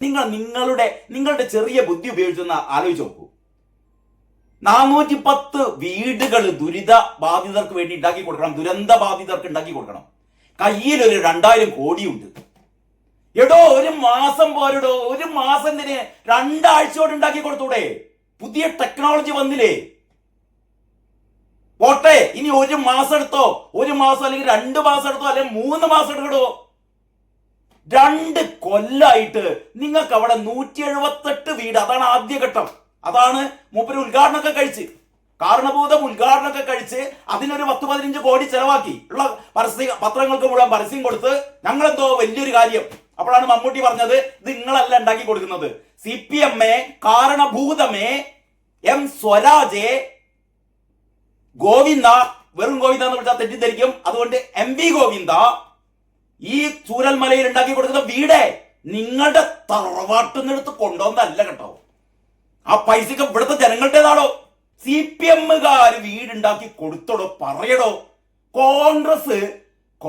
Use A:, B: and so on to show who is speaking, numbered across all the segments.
A: നിങ്ങളുടെ ചെറിയ ബുദ്ധി ഉപയോഗിച്ചൊന്ന് ആലോചിച്ച് നോക്കൂ. 410 വീടുകൾ ദുരിത ബാധിതർക്ക് വേണ്ടി ഉണ്ടാക്കി കൊടുക്കണം, ദുരന്ത ബാധിതർക്ക് ഉണ്ടാക്കി കൊടുക്കണം. കയ്യിലൊരു 2000 കോടിയുണ്ട്. എടോ, ഒരു മാസം പോരടോ, ഒരു മാസത്തിന് 2 ആഴ്ചയോട് ഉണ്ടാക്കി കൊടുത്തൂടെ? പുതിയ ടെക്നോളജി വന്നില്ലേ? പോട്ടെ, ഇനി ഒരു മാസം എടുത്തോ, ഒരു മാസം അല്ലെങ്കിൽ 2 മാസം എടുത്തോ, അല്ലെങ്കിൽ 3 മാസം എടുക്കടോ. 2 കൊല്ലായിട്ട് നിങ്ങൾക്ക് അവിടെ 178 വീട്, അതാണ് ആദ്യഘട്ടം. അതാണ് മൂപ്പര് ഉദ്ഘാടനമൊക്കെ കഴിച്ച്, കാരണഭൂതം ഉദ്ഘാടനമൊക്കെ കഴിച്ച് അതിനൊരു 10-15 കോടി ചെലവാക്കി ഉള്ള പത്രങ്ങൾക്ക് മുഴുവൻ പരസ്യം കൊടുത്ത് ഞങ്ങളെന്തോ വലിയൊരു കാര്യം. അപ്പോഴാണ് മമ്മൂട്ടി പറഞ്ഞത്, ഇത് നിങ്ങളല്ല ഉണ്ടാക്കി കൊടുക്കുന്നത്, CPM കാരണഭൂതമേ, M സ്വരാജെ, ഗോവിന്ദ, വെറും ഗോവിന്ദ എന്ന് വിളിച്ചാൽ തെറ്റിദ്ധരിക്കും, അതുകൊണ്ട് MV ഗോവിന്ദ ഈ ചൂരൽമലയിൽ ഉണ്ടാക്കി കൊടുക്കുന്ന വീടേ നിങ്ങളുടെ തറവാട്ടുന്നെടുത്ത് കൊണ്ടുവന്നല്ല കേട്ടോ. ആ പൈസക്ക് ഇവിടുത്തെ ജനങ്ങളുടേതാണോ? CPM വീടുണ്ടാക്കി കൊടുത്തോടോ, പറയടോ.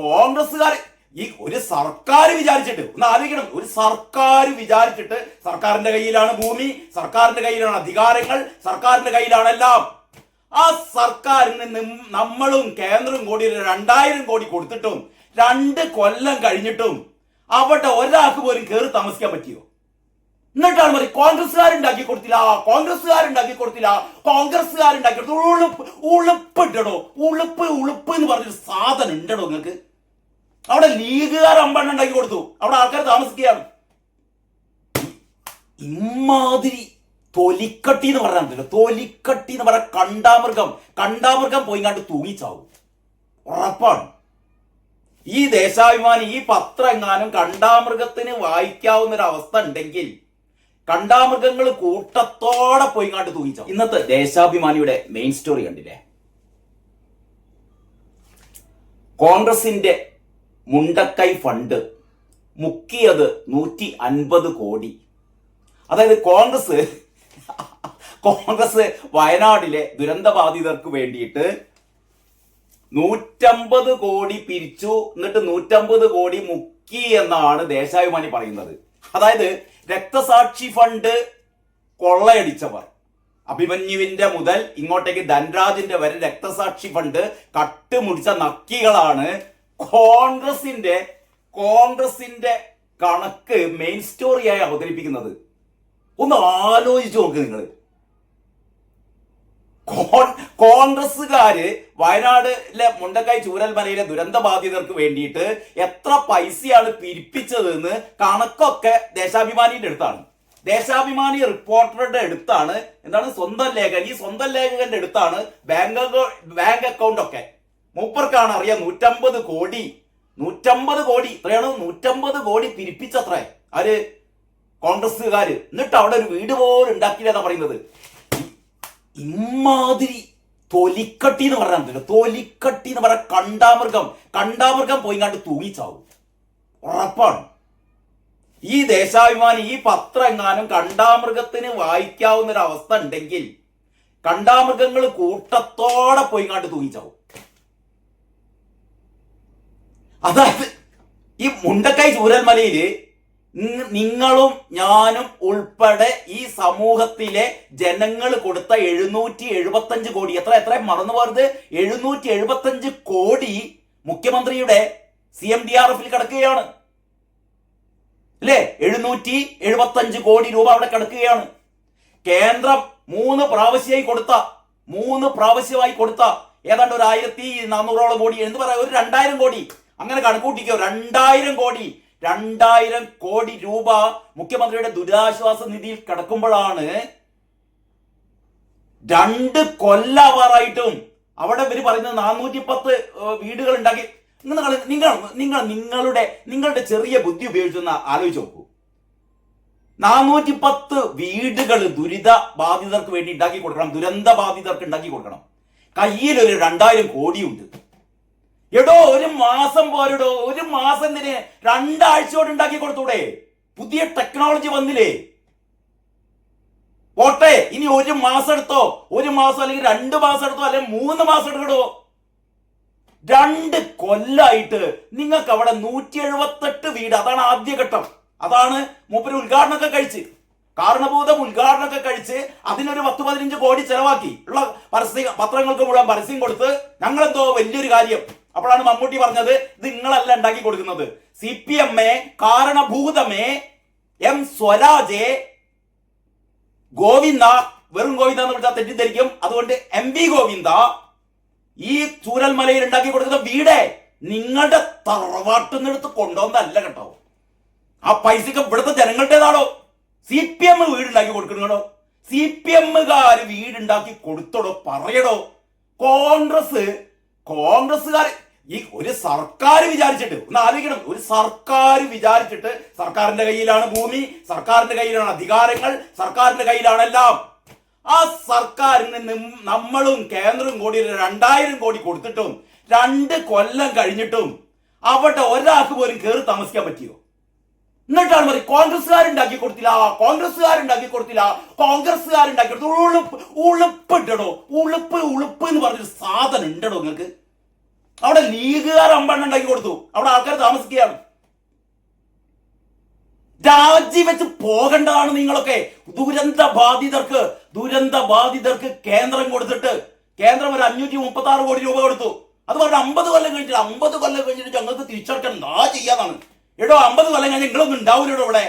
A: കോൺഗ്രസ്സുകാർ ഈ ഒരു സർക്കാർ വിചാരിച്ചിട്ട് ഒന്ന് ആലോചിക്കണം. ഒരു സർക്കാർ വിചാരിച്ചിട്ട് സർക്കാരിന്റെ കയ്യിലാണ് ഭൂമി, സർക്കാരിന്റെ കയ്യിലാണ് അധികാരങ്ങൾ, സർക്കാരിന്റെ കയ്യിലാണ് എല്ലാം. ആ സർക്കാരിന് നമ്മളും കേന്ദ്രവും കൂടി 2000 കോടി കൊടുത്തിട്ടും 2 കൊല്ലം കഴിഞ്ഞിട്ടും അവിടെ ഒരാൾക്ക് പോലും കയറി താമസിക്കാൻ പറ്റിയോ? എന്നിട്ടാണ് പറയും കോൺഗ്രസ്സുകാരുണ്ടാക്കി കൊടുത്തില്ല, കോൺഗ്രസ്സുകാരുണ്ടാക്കി കൊടുത്തില്ല, കോൺഗ്രസ്സുകാരുണ്ടാക്കി കൊടുത്തു. ഉളുപ്പിട്ടോ, ഉളുപ്പ് എന്ന് പറഞ്ഞൊരു സാധനം ഉണ്ടോ നിങ്ങൾക്ക്? അവിടെ ലീഗുകാർ 50 ഉണ്ടാക്കി കൊടുത്തു, അവിടെ ആൾക്കാർ താമസിക്കുകയാണ്. ഇമാതിരി തൊലിക്കട്ടി എന്ന് പറയാൻ, തൊലിക്കട്ടി എന്ന് പറയാൻ കണ്ടാമൃഗം പോയിങ്ങാണ്ട് തൂങ്ങിച്ചാവും, ഉറപ്പാണ്. ഈ ദേശാഭിമാനി, ഈ പത്രം എങ്ങാനും കണ്ടാമൃഗത്തിന് വായിക്കാവുന്ന ഒരു അവസ്ഥ ഉണ്ടെങ്കിൽ കണ്ടാമൃഗങ്ങൾ കൂട്ടത്തോടെ പോയിങ്ങാണ്ട് തൂങ്ങിച്ചാവും. ഇന്നത്തെ ദേശാഭിമാനിയുടെ മെയിൻ സ്റ്റോറി കണ്ടില്ലേ? കോൺഗ്രസിന്റെ മുണ്ടക്കൈ ഫണ്ട് മുക്കിയത് 150 കോടി. അതായത് കോൺഗ്രസ് വയനാടിലെ ദുരന്ത ബാധിതർക്ക് വേണ്ടിയിട്ട് 150 കോടി പിരിച്ചു, എന്നിട്ട് 150 കോടി മുക്കി എന്നാണ് ദേശാഭിമാനി പറയുന്നത്. അതായത് രക്തസാക്ഷി ഫണ്ട് കൊള്ളയടിച്ചവർ, അഭിമന്യുവിന്റെ മുതൽ ഇങ്ങോട്ടേക്ക് ധൻരാജിന്റെ വരെ രക്തസാക്ഷി ഫണ്ട് കട്ടുമുടിച്ച നക്കികളാണ് കോൺഗ്രസിന്റെ കണക്ക് മെയിൻ സ്റ്റോറിയായി അവതരിപ്പിക്കുന്നത്. ഒന്ന് ആലോചിച്ചു നോക്ക് നിങ്ങൾ. കോൺഗ്രസ്സുകാര് വയനാടിലെ മുണ്ടക്കൈ ചൂരൽമലയിലെ ദുരന്ത ബാധിതർക്ക് വേണ്ടിയിട്ട് എത്ര പൈസയാണ് പിരിപ്പിച്ചതെന്ന് കണക്കൊക്കെ ദേശാഭിമാനിയുടെ അടുത്താണ്. ദേശാഭിമാനി റിപ്പോർട്ടറുടെ അടുത്താണ്. എന്താണ്? സ്വന്തം ലേഖകൻ. ഈ സ്വന്തം ലേഖകന്റെ അടുത്താണ് ബാങ്ക് അക്കൗണ്ട് ഒക്കെ. മൂപ്പർക്കാണ് അറിയാം 150 കോടി എത്രയാണ്? 150 കോടി പിരിപ്പിച്ചത്രേ ആര്? കോൺഗ്രസ്സുകാര്. എന്നിട്ട് അവിടെ ഒരു വീട് പോലും ഉണ്ടാക്കിയില്ലെന്നാ പറയുന്നത്. ഇമാതിരി തൊലിക്കട്ടി എന്ന് പറയാൻ, തൊലിക്കട്ടി എന്ന് പറയാൻ കണ്ടാമൃഗം പോയിങ്ങാണ്ട് തൂങ്ങിച്ചാവും, ഉറപ്പാണ്. ഈ ദേശാഭിമാനി, ഈ പത്രം എങ്ങാനും കണ്ടാമൃഗത്തിന് വായിക്കാവുന്ന ഒരു അവസ്ഥ ഉണ്ടെങ്കിൽ കണ്ടാമൃഗങ്ങൾ കൂട്ടത്തോടെ പോയിങ്ങാണ്ട് തൂങ്ങിച്ചാവും. അതായത് ഈ മുണ്ടക്കൈ ചൂരൽമലയില് നിങ്ങളും ഞാനും ഉൾപ്പെടെ ഈ സമൂഹത്തിലെ ജനങ്ങൾ കൊടുത്ത 775 കോടി, എത്ര മറന്നു പോയത്? 775 കോടി മുഖ്യമന്ത്രിയുടെ CMDRFൽ കിടക്കുകയാണ് അല്ലേ? 775 കോടി രൂപ അവിടെ കിടക്കുകയാണ്. കേന്ദ്രം 3 പ്രാവശ്യമായി കൊടുത്ത ഏതാണ്ട് ഒരു 1400ഓളം കോടി, എന്ന് പറയാം, ഒരു 2000 കോടി, അങ്ങനെ കണക്കൂട്ടിക്കോ. 2000 കോടി രൂപ മുഖ്യമന്ത്രിയുടെ ദുരിതാശ്വാസ നിധിയിൽ കിടക്കുമ്പോഴാണ് 2 കൊല്ലാവാറായിട്ടും അവിടെ ഇവര് പറയുന്നത് 410 വീടുകൾ ഉണ്ടാക്കി. നിങ്ങളുടെ ചെറിയ ബുദ്ധി ഉപയോഗിച്ചൊന്ന് ആലോചിച്ച് നോക്കൂ. 410 വീടുകൾ ദുരിത ബാധിതർക്ക് വേണ്ടി ഉണ്ടാക്കി കൊടുക്കണം, ദുരന്ത ബാധിതർക്ക് ഉണ്ടാക്കി കൊടുക്കണം. കയ്യിലൊരു 2000 കോടിയുണ്ട്. എടോ, ഒരു മാസം പോരടോ, ഒരു മാസത്തിന് 2 ആഴ്ചയോട് ഉണ്ടാക്കി കൊടുത്തൂടെ? പുതിയ ടെക്നോളജി വന്നില്ലേ? പോട്ടെ, ഇനി ഒരു മാസം എടുത്തോ, ഒരു മാസം അല്ലെങ്കിൽ 2 മാസം എടുത്തോ, അല്ലെങ്കിൽ 3 മാസം എടുക്കടോ. 2 കൊല്ലായിട്ട് നിങ്ങൾക്ക് അവിടെ 178 വീട്, അതാണ് ആദ്യഘട്ടം. അതാണ് മൂപ്പര് ഉദ്ഘാടനമൊക്കെ കഴിച്ച്, കാരണഭൂതം ഉദ്ഘാടനമൊക്കെ കഴിച്ച് അതിനൊരു 10-15 കോടി ചെലവാക്കി ഉള്ള പത്രങ്ങൾക്ക് മുഴുവൻ പരസ്യം കൊടുത്ത് ഞങ്ങളെന്തോ വലിയൊരു കാര്യം. അപ്പോഴാണ് മമ്മൂട്ടി പറഞ്ഞത്, ഇത് നിങ്ങളല്ല ഉണ്ടാക്കി കൊടുക്കുന്നത്, CPM കാരണഭൂതമേ എം സ്വരാജെ ഗോവിന്ദ, വെറും ഗോവിന്ദ എന്ന് വിളിച്ചാൽ തെറ്റിദ്ധരിക്കും, അതുകൊണ്ട് MV ഗോവിന്ദ ഈ ചൂരൽമലയിൽ ഉണ്ടാക്കി കൊടുക്കുന്ന വീട് നിങ്ങളുടെ തറവാട്ടുന്നെടുത്ത് കൊണ്ടുവന്നല്ല കേട്ടോ. ആ പൈസക്ക് ഇവിടുത്തെ ജനങ്ങളുടേതാണോ? CPM വീടുണ്ടാക്കി കൊടുക്കണോ? CPM വീടുണ്ടാക്കി കൊടുത്തോടോ, പറയടോ. കോൺഗ്രസ്സുകാർ ഈ ഒരു സർക്കാർ വിചാരിച്ചിട്ട് ഒന്ന് ആലോചിക്കണം, ഒരു സർക്കാർ വിചാരിച്ചിട്ട് സർക്കാരിന്റെ കയ്യിലാണ് ഭൂമി, സർക്കാരിന്റെ കയ്യിലാണ് അധികാരങ്ങൾ, സർക്കാരിന്റെ കയ്യിലാണ് എല്ലാം. ആ സർക്കാരിന് നമ്മളും കേന്ദ്രവും കൂടി 2000 കോടി കൊടുത്തിട്ടും 2 കൊല്ലം കഴിഞ്ഞിട്ടും അവിടെ ഒരാൾക്ക് പോലും കയറി താമസിക്കാൻ പറ്റിയോ? എന്നിട്ടാണ് പറയും കോൺഗ്രസ്സുകാരുണ്ടാക്കി കൊടുത്തില്ല, കോൺഗ്രസ്സുകാരുണ്ടാക്കി കൊടുത്തില്ല, കോൺഗ്രസ്സുകാരുണ്ടാക്കി കൊടുത്തു. ഉളുപ്പിട്ടോ, ഉളുപ്പ് എന്ന് പറഞ്ഞൊരു സാധനം ഉണ്ടോ നിങ്ങൾക്ക്? അവിടെ ലീഗുകാർ 50 ഉണ്ടാക്കി കൊടുത്തു, അവിടെ ആൾക്കാർ താമസിക്കുകയാണ്. രാജിവെച്ച് പോകേണ്ടതാണ് നിങ്ങളൊക്കെ. ദുരന്ത ബാധിതർക്ക് കേന്ദ്രം കൊടുത്തിട്ട് കേന്ദ്രം ഒരു 536 കോടി രൂപ കൊടുത്തു. അത് പറഞ്ഞ 50 കൊല്ലം കഴിഞ്ഞിട്ട് ഞങ്ങൾക്ക് തിരിച്ചടക്കാൻ എന്താ ചെയ്യാന്നാണ്. എടോ 50 കൊല്ലം കഴിഞ്ഞാൽ നിങ്ങളൊന്നും ഉണ്ടാവില്ലടോ ഇവിടെ.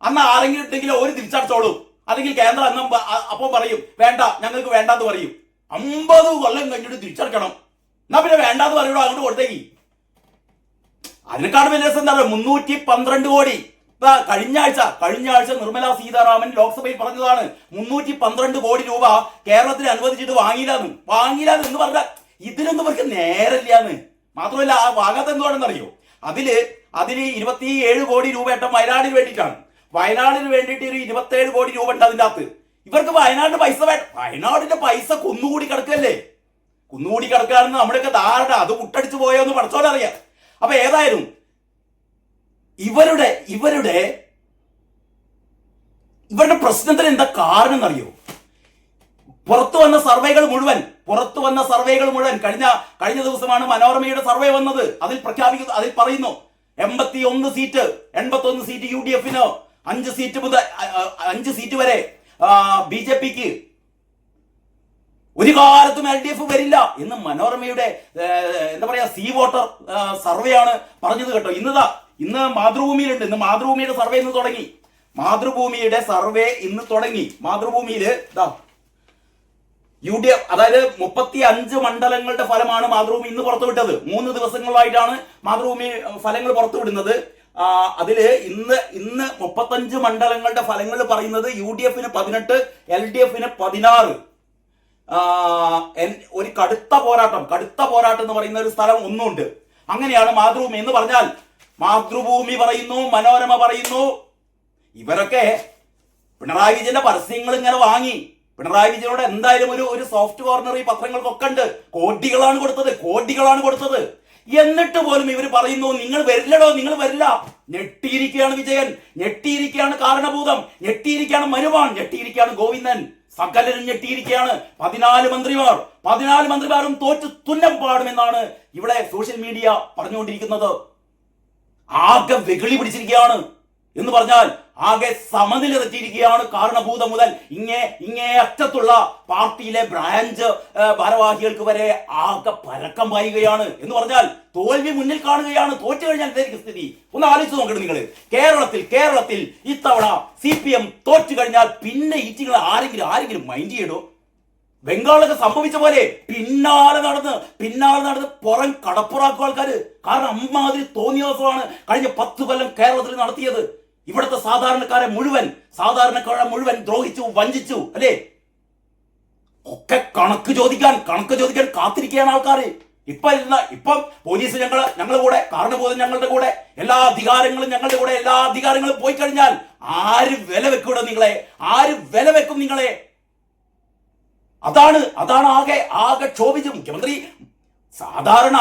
A: അന്ന് ആരെങ്കിലും ഉണ്ടെങ്കിൽ ഒരു തിരിച്ചടച്ചോളൂ, അല്ലെങ്കിൽ കേന്ദ്രം അന്നും അപ്പോൾ പറയും വേണ്ട, ഞങ്ങൾക്ക് വേണ്ടാന്ന് പറയും. 50 കൊല്ലം കഴിഞ്ഞിട്ട് തിരിച്ചടക്കണം, എന്നാ പിന്നെ വേണ്ടാന്ന് പറയണോ, അങ്ങോട്ട് കൊടുത്തേക്ക്. അതിനെക്കാളും വലിയ രസം എന്താ പറയുക, 312 കോടി. കഴിഞ്ഞ ആഴ്ച നിർമ്മലാ സീതാരാമൻ ലോക്സഭയിൽ പറഞ്ഞതാണ് 312 കോടി രൂപ കേരളത്തിന് അനുവദിച്ചിട്ട് വാങ്ങിയില്ലാന്ന് എന്ന് പറഞ്ഞാൽ ഇതിനൊന്നും അവർക്ക് നേരമില്ലാന്ന്. മാത്രമല്ല ആ വാങ്ങാത്ത എന്തുവാണെന്നറിയോ, അതില് 27 കോടി രൂപ ഏട്ടൻ വയനാടിന് വേണ്ടിയിട്ടാണ്. വയനാടിന് വേണ്ടിയിട്ട് ഒരു 27 കോടി രൂപ ഉണ്ട് അതിൻ്റെ അകത്ത്. ഇവർക്ക് വയനാടിന്റെ പൈസ വേണ്ട. വയനാടിന്റെ പൈസ കുന്നുകൂടി കിടക്കല്ലേ, കുന്നുകൂടി കിടക്കുകയാണെന്ന് നമ്മുടെയൊക്കെ ധാരണ. അത് മുട്ടടിച്ചു പോയോന്ന് പഠിച്ചോലറിയാം. അപ്പൊ ഏതായാലും ഇവരുടെ പ്രശ്നത്തിന് എന്താ കാരണം എന്നറിയോ? പുറത്തു വന്ന സർവേകൾ മുഴുവൻ കഴിഞ്ഞ ദിവസമാണ് മനോരമയുടെ സർവേ വന്നത്. അതിൽ പറയുന്നു 81 സീറ്റ് UDF-ന്, 5 സീറ്റ് വരെ BJP-ക്ക്, ഒരു കാലത്തും LDF വരില്ല എന്ന് മനോരമയുടെ എന്താ പറയാ സീ വോട്ടർ സർവേ ആണ് പറഞ്ഞത് കേട്ടോ. ഇന്ന് മാതൃഭൂമിയിലുണ്ട്. ഇന്ന് മാതൃഭൂമിയുടെ സർവേ ഇന്ന് തുടങ്ങി. മാതൃഭൂമിയിൽ UDF, അതായത് 35 മണ്ഡലങ്ങളുടെ ഫലമാണ് മാതൃഭൂമി ഇന്ന് പുറത്തുവിട്ടത്. 3 ദിവസങ്ങളായിട്ടാണ് മാതൃഭൂമി ഫലങ്ങൾ പുറത്തുവിടുന്നത്. അതില് ഇന്ന് 35 മണ്ഡലങ്ങളുടെ ഫലങ്ങൾ പറയുന്നത് UDF-ന് 18, LDF-ന് 16. ഒരു കടുത്ത പോരാട്ടം എന്ന് പറയുന്ന ഒരു സ്ഥലം ഒന്നുണ്ട്. അങ്ങനെയാണ് മാതൃഭൂമി എന്ന് പറഞ്ഞാൽ. മാതൃഭൂമി പറയുന്നു, മനോരമ പറയുന്നു, ഇവരൊക്കെ പിണറായി വിജയന്റെ പരസ്യങ്ങൾ ഇങ്ങനെ വാങ്ങി. പിണറായി വിജയനോട് എന്തായാലും ഒരു സോഫ്റ്റ് കോർണർ ഈ പത്രങ്ങൾക്കൊക്കെ ഉണ്ട്. കോടികളാണ് കൊടുത്തത്. എന്നിട്ട് പോലും ഇവർ പറയുന്നു നിങ്ങൾ വരില്ല. ഞെട്ടിയിരിക്കുകയാണ് വിജയൻ, ഞെട്ടിയിരിക്കുകയാണ് കാരണഭൂതം, ഞെട്ടിയിരിക്കുകയാണ് മരുവാൻ, ഞെട്ടിയിരിക്കുകയാണ് ഗോവിന്ദൻ, സകലരും ഞെട്ടിയിരിക്കുകയാണ്. 14 മന്ത്രിമാരും തോറ്റു തുന്നം പാടുമെന്നാണ് ഇവിടെ സോഷ്യൽ മീഡിയ പറഞ്ഞുകൊണ്ടിരിക്കുന്നത്. ആകെ വെകിളി പിടിച്ചിരിക്കുകയാണ് എന്ന് പറഞ്ഞാൽ ആകെ സമനില തെറ്റിയിരിക്കുകയാണ്. കാരണഭൂതം മുതൽ ഇങ്ങേ അറ്റത്തുള്ള പാർട്ടിയിലെ ബ്രാഞ്ച് ഭാരവാഹികൾക്ക് വരെ ആകെ പരക്കം പായുകയാണ് എന്ന് പറഞ്ഞാൽ തോൽവി മുന്നിൽ കാണുകയാണ്. തോറ്റു കഴിഞ്ഞാൽ എന്തായിരിക്കും സ്ഥിതി? ഒന്ന് ആലോചിച്ച് നോക്കണം നിങ്ങൾ. കേരളത്തിൽ ഇത്തവണ CPM തോറ്റു കഴിഞ്ഞാൽ പിന്നെ ഈറ്റികൾ ആരെങ്കിലും മൈൻഡ് ചെയ്യണോ? ബംഗാളൊക്കെ സംഭവിച്ച പോലെ പിന്നാലെ നടന്ന് പുറം കടപ്പുറാക്കും ആൾക്കാര്. കാരണം അമ്മാതിരി തോന്നിയ ദിവസമാണ് കഴിഞ്ഞ 10 കൊല്ലം കേരളത്തിൽ നടത്തിയത്. ഇവിടുത്തെ സാധാരണക്കാരെ മുഴുവൻ ദ്രോഹിച്ചു, വഞ്ചിച്ചു, അല്ലേ? ഒക്കെ കണക്ക് ചോദിക്കാൻ കാത്തിരിക്കുകയാണ് ആൾക്കാര്. ഇപ്പം പോലീസ് ഞങ്ങളുടെ കൂടെ, കാരണഭൂതം ഞങ്ങളുടെ കൂടെ, എല്ലാ അധികാരങ്ങളും ഞങ്ങളുടെ കൂടെ, എല്ലാ അധികാരങ്ങളും പോയി കഴിഞ്ഞാൽ ആര് വില വെക്കും നിങ്ങളെ? അതാണ് ആകെ ക്ഷോഭിച്ചു മുഖ്യമന്ത്രി. സാധാരണ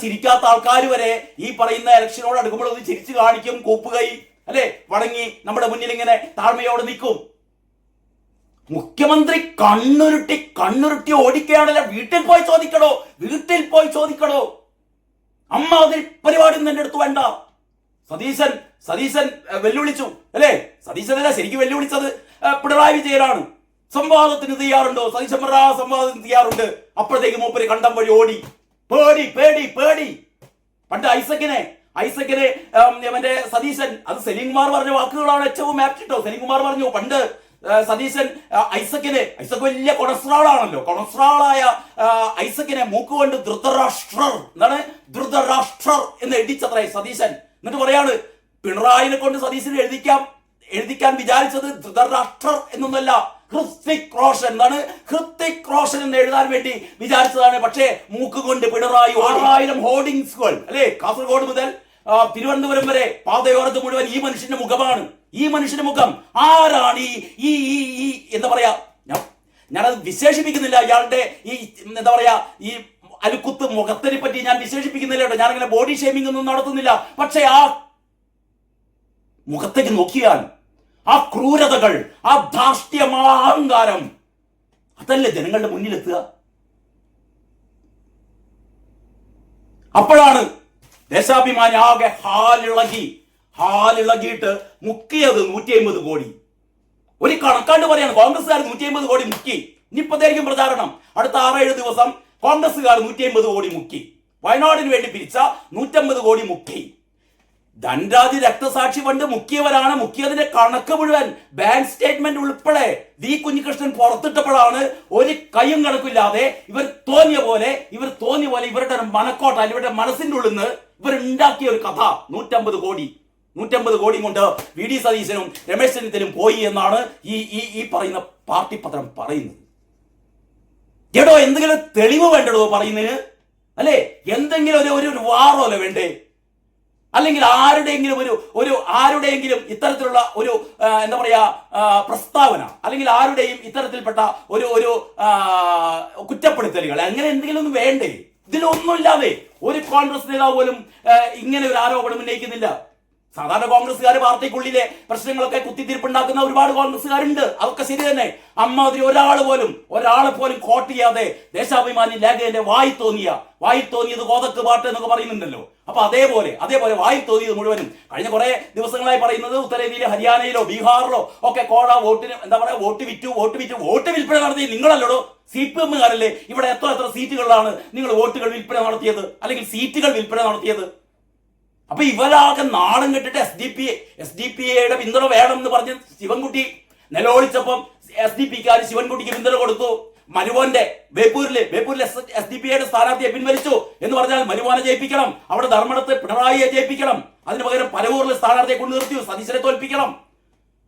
A: ചിരിക്കാത്ത ആൾക്കാർ വരെ ഈ പറയുന്ന ഇലക്ഷനോട് അടുക്കുമ്പോൾ ഒന്ന് ചിരിച്ചു കാണിക്കും, കൂപ്പുകൈ, അല്ലെ, വണങ്ങി നമ്മുടെ മുന്നിൽ ഇങ്ങനെ താഴ്മയോടെ നിൽക്കും. മുഖ്യമന്ത്രി കണ്ണുരുട്ടി ഓടിക്കുകയാണല്ലോ. വീട്ടിൽ പോയി ചോദിക്കണോ? അമ്മാതിരി പരിപാടി എന്റെ അടുത്ത് വേണ്ട. സതീശൻ വെല്ലുവിളിച്ചു അല്ലേ? സതീശനല്ല ശരിക്കും വെല്ലുവിളിച്ചത് പിണറായി വിജയനാണ്. സംവാദത്തിന് തയ്യാറുണ്ടോ? സതീശൻ പറഞ്ഞ ആ സംവാദത്തിന് തയ്യാറുണ്ട്. അപ്പോഴത്തേക്ക് മൂപ്പര് കണ്ടം വഴി ഓടി. പേടി പേടി പേടി. പണ്ട് ഐസക്കിനെ മറ്റേ സതീശൻ, അത് സലീംകുമാർ പറഞ്ഞ വാക്കുകളാണ് ഏറ്റവും ആപ്റ്റ് കേട്ടോ. സലീംകുമാർ പറഞ്ഞു പണ്ട് സതീശൻ ഐസക്ക് വലിയ കൊളസ്ട്രോളാണല്ലോ, കൊളസ്ട്രോളായ ഐസക്കിനെ മൂക്കുകൊണ്ട് ധൃതരാഷ്ട്രർ എന്ന് എഴുതിച്ചത്രേ സതീശൻ. എന്നിട്ട് പറയാണ് പിണറായിനെ കൊണ്ട് സതീശന് എഴുതിക്കാൻ വിചാരിച്ചത് ധൃതരാഷ്ട്രർ എന്നൊന്നല്ല, ഹൃത്തിക് റോഷൻ എന്ന് എഴുതാൻ വേണ്ടി വിചാരിച്ചതാണ്. പക്ഷേ മൂക്ക് കൊണ്ട് പിണറായി 6000 ഹോർഡിങ്സുകൾ അല്ലെ, കാസർഗോഡ് മുതൽ തിരുവനന്തപുരം വരെ പാതയോരത്ത് മുഴുവൻ ഈ മനുഷ്യന്റെ മുഖമാണ്. ഈ മനുഷ്യന്റെ മുഖം ആരാണ്? ഈ എന്താ പറയാ, ഞാനത് വിശേഷിപ്പിക്കുന്നില്ല. ഇയാളുടെ ഈ എന്താ പറയാ ഈ അലുക്കുത്ത് മുഖത്തിനെ പറ്റി ഞാൻ വിശേഷിപ്പിക്കുന്നില്ല കേട്ടോ. ഞാനങ്ങനെ ബോഡി ഷേമിംഗ് ഒന്നും നടത്തുന്നില്ല. പക്ഷെ ആ മുഖത്തേക്ക് നോക്കിയാൽ ആ ക്രൂരതകൾ, ആ ധാർഷ്ട്യമായ അഹങ്കാരം, അതല്ലേ ജനങ്ങളുടെ മുന്നിലെത്തുക. അപ്പോഴാണ് ദേശാഭിമാനി ആകെ ഹാലിളകിയിട്ട് മുക്കിയത് 150 കോടി. ഒരു കണക്കാണ്ട് പറയാണ്, കോൺഗ്രസ്സുകാർ 150 കോടി മുക്കി. ഇനിയിപ്പതായിരിക്കും പ്രചാരണം. അടുത്ത 6-7 ദിവസം കോൺഗ്രസ്സുകാർ 150 കോടി മുക്കി. വയനാടിന് വേണ്ടി പിരിച്ച 150 കോടി മുക്കി. ധൻരാജ് രക്തസാക്ഷി ഫണ്ട് മുക്കിയവരാണ്. മുക്കിയതിന്റെ കണക്ക് മുഴുവൻ ബാങ്ക് സ്റ്റേറ്റ്മെന്റ് ഉൾപ്പെടെ വി കുഞ്ഞികൃഷ്ണൻ പുറത്തിട്ടപ്പോഴാണ് ഒരു കയ്യും കണക്കില്ലാതെ ഇവർ തോന്നിയ പോലെ ഇവരുടെ മനക്കോട്ട, ഇവരുടെ മനസ്സിന്റെ ഉള്ളിൽ നിന്ന് ഇവരുണ്ടാക്കിയ ഒരു കഥ 150 കോടി കൊണ്ട് വി ഡി സതീശനും രമേശ് ചെന്നിത്തലും പോയി എന്നാണ് ഈ പറയുന്ന പാർട്ടി പത്രം പറയുന്നത്. കേട്ടോ, എന്തെങ്കിലും തെളിവ് വേണ്ടടോ പറയുന്നതിന് അല്ലെ? എന്തെങ്കിലും ഒരു വാറോല വേണ്ടേ? അല്ലെങ്കിൽ ആരുടെയെങ്കിലും ഇത്തരത്തിലുള്ള ഒരു എന്താ പറയാ പ്രസ്താവന, അല്ലെങ്കിൽ ആരുടെയും ഇത്തരത്തിൽപ്പെട്ട ഒരു കുറ്റപ്പെടുത്തലുകൾ, അങ്ങനെ എന്തെങ്കിലും ഒന്നും വേണ്ടേ? ഇതിലൊന്നുമില്ലാതെ ഒരു കോൺഗ്രസ് നേതാവ് പോലും ഇങ്ങനെ ഒരു ആരോപണം ഉന്നയിക്കുന്നില്ല. സാധാരണ കോൺഗ്രസ്സുകാർ പാർട്ടിക്കുള്ളിലെ പ്രശ്നങ്ങളൊക്കെ കുത്തിത്തിരിപ്പുണ്ടാക്കുന്ന ഒരുപാട് കോൺഗ്രസ്സുകാരുണ്ട്. അതൊക്കെ ശരി തന്നെ. അമ്മാതിരി ഒരാളെ പോലും കോട്ട് ചെയ്യാതെ ദേശാഭിമാനി ലേഖകന്റെ വായി തോന്നിയത് കോതക്ക് പാട്ട് എന്നൊക്കെ പറയുന്നുണ്ടല്ലോ. അപ്പൊ അതേപോലെ വായി തോന്നിയത് മുഴുവനും കഴിഞ്ഞ കുറെ ദിവസങ്ങളായി പറയുന്നത് ഉത്തരേന്ത്യയിലെ ഹരിയാനയിലോ ബീഹാറിലോ ഒക്കെ കോഴ വോട്ടിന് എന്താ പറയാ വോട്ട് വിൽപ്പന നടത്തിയത് നിങ്ങളല്ലടോ, CPM-കാരല്ലേ. ഇവിടെ എത്ര സീറ്റുകളിലാണ് നിങ്ങൾ വോട്ടുകൾ വിൽപ്പന നടത്തിയത്, അല്ലെങ്കിൽ സീറ്റുകൾ വിൽപ്പന നടത്തിയത്? അപ്പൊ ഇവരാകെ നാണം കെട്ടിട്ട് SDPA പിന്തുണ വേണം എന്ന് പറഞ്ഞ് ശിവൻകുട്ടി നിലവിളിച്ചപ്പം SDPക്കാർ ശിവൻകുട്ടിക്ക് പിന്തുണ കൊടുത്തു. മനുമോന്റെ ബേപ്പൂരിലെ SDPA സ്ഥാനാർത്ഥിയെ പിൻവലിച്ചു എന്ന് പറഞ്ഞാൽ മനുമോനെ ജയിപ്പിക്കണം, അവിടെ ധർമ്മടത്ത് പിണറായിയെ ജയിപ്പിക്കണം, അതിന് പകരം പരവൂരിലെ സ്ഥാനാർത്ഥിയെ കൊണ്ടു നിർത്തി സതീശനെ തോൽപ്പിക്കണം.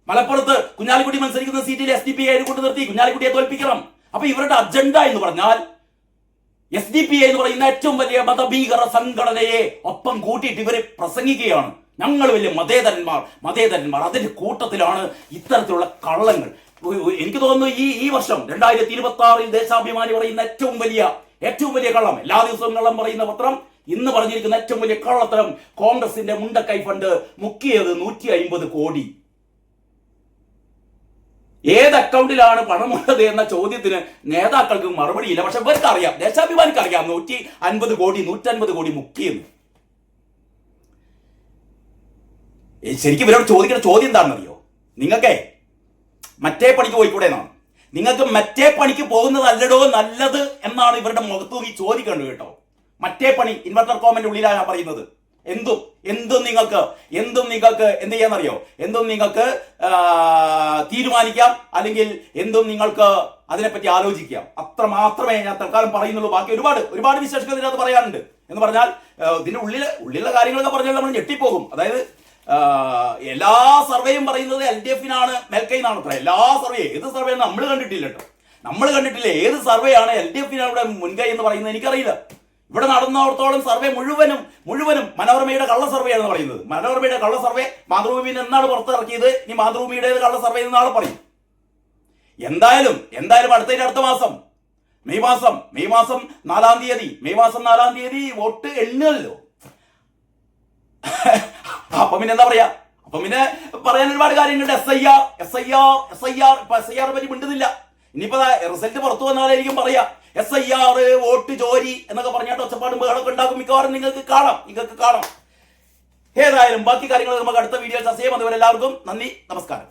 A: മലപ്പുറത്ത് കുഞ്ഞാലിക്കുട്ടി മത്സരിക്കുന്ന സീറ്റിൽ SDPA കൊണ്ടു നിർത്തി കുഞ്ഞാലിക്കുട്ടിയെ തോൽപ്പിക്കണം. അപ്പൊ ഇവരുടെ അജണ്ട എന്ന് പറഞ്ഞാൽ SDPA എന്ന് പറയുന്ന ഏറ്റവും വലിയ മതഭീകര സംഘടനയെ ഒപ്പം കൂട്ടിയിട്ട് ഇവര് പ്രസംഗിക്കുകയാണ്. ഞങ്ങൾ വലിയ മതേതരന്മാർ. അതിന്റെ കൂട്ടത്തിലാണ് ഇത്തരത്തിലുള്ള കള്ളങ്ങൾ. എനിക്ക് തോന്നുന്നു ഈ വർഷം 2026 ദേശാഭിമാനി പറയുന്ന ഏറ്റവും വലിയ കള്ളം, എല്ലാ ദിവസവും കള്ളം പറയുന്ന പത്രം ഇന്ന് പറഞ്ഞിരിക്കുന്ന ഏറ്റവും വലിയ കള്ളത്തരം, കോൺഗ്രസിന്റെ മുണ്ടക്കൈ ഫണ്ട് മുക്കിയത് 150 കോടി. ഏത് അക്കൗണ്ടിലാണ് പണമുള്ളത് എന്ന ചോദ്യത്തിന് നേതാക്കൾക്ക് മറുപടിയില്ല. പക്ഷെ ഇവർക്ക് അറിയാം, ദേശാഭിമാനിക്ക് അറിയാം 150 കോടി മുക്കിയെന്ന്. ശരിക്കും ഇവരോട് ചോദിക്കുന്ന ചോദ്യം എന്താണെന്നറിയോ? നിങ്ങൾക്ക് മറ്റേ പണിക്ക് പോയിക്കൂടെ എന്നാണ്. നിങ്ങൾക്ക് മറ്റേ പണിക്ക് പോകുന്നതല്ലടോ നല്ലത് എന്നാണ് ഇവരുടെ മുഖത്ത് നോക്കി ചോദിക്കേണ്ടത് കേട്ടോ. മറ്റേ പണി ഇൻവെർട്ടർ കോമന്റ് ഉള്ളിലാണ് ഞാൻ പറയുന്നത്. എന്തും നിങ്ങൾക്ക് എന്ത് ചെയ്യാന്നറിയോ? എന്തും നിങ്ങൾക്ക് തീരുമാനിക്കാം, അല്ലെങ്കിൽ എന്തും നിങ്ങൾക്ക് അതിനെപ്പറ്റി ആലോചിക്കാം. അത്ര മാത്രമേ ഞാൻ തൽക്കാലം പറയുന്നുള്ളൂ. ബാക്കി ഒരുപാട് വിശേഷങ്ങൾ ഇതിനകത്ത് പറയാനുണ്ട്. എന്ന് പറഞ്ഞാൽ ഇതിന്റെ ഉള്ളിലുള്ള കാര്യങ്ങളൊക്കെ പറഞ്ഞാൽ നമ്മൾ ഞെട്ടിപ്പോകും. അതായത് എല്ലാ സർവേയും പറയുന്നത് LDF-നാണ് മേൽക്കൈ എന്നാണ്. എല്ലാ ഏത് സർവേ നമ്മൾ കണ്ടിട്ടില്ല കേട്ടോ. ഏത് സർവേ ആണ് LDF-നാണ് ഇവിടെ മുൻകൈ എന്ന് പറയുന്നത് എനിക്കറിയില്ല. ഇവിടെ നടന്നിടത്തോളം സർവേ മുഴുവനും മനോരമയുടെ കള്ള സർവേ ആണെന്ന് പറയുന്നത്. മനോരമയുടെ കള്ള സർവേ മാതൃഭൂമിയിൽ എന്നാണ് പുറത്തിറക്കിയത്, ഇനി മാതൃഭൂമിയുടെ കള്ള സർവേ എന്നാണ് പറയും. എന്തായാലും അടുത്ത മാസം മെയ് മാസം 4-ാം തീയതി വോട്ട് എണ്ണുമല്ലോ. അപ്പൊ പിന്നെ എന്താ പറയാ? അപ്പൊ പിന്നെ പറയാൻ ഒരുപാട് കാര്യങ്ങളുണ്ട്. SIR പറ്റി മിണ്ടുന്നില്ല. ഇനിയിപ്പോ റിസൾട്ട് പുറത്തു വന്നാലായിരിക്കും പറയാ SIR വോട്ട് ചോരി എന്നൊക്കെ പറഞ്ഞാട്ട് ഒച്ചപ്പാടും ബഹളമൊക്കെ ഉണ്ടാക്കും. മിക്കവാറും നിങ്ങൾക്ക് കാണാം. ഏതായാലും ബാക്കി കാര്യങ്ങൾ നമുക്ക് അടുത്ത വീഡിയോ ചർച്ച ചെയ്യാം. അതുവരെ എല്ലാവർക്കും നന്ദി, നമസ്കാരം.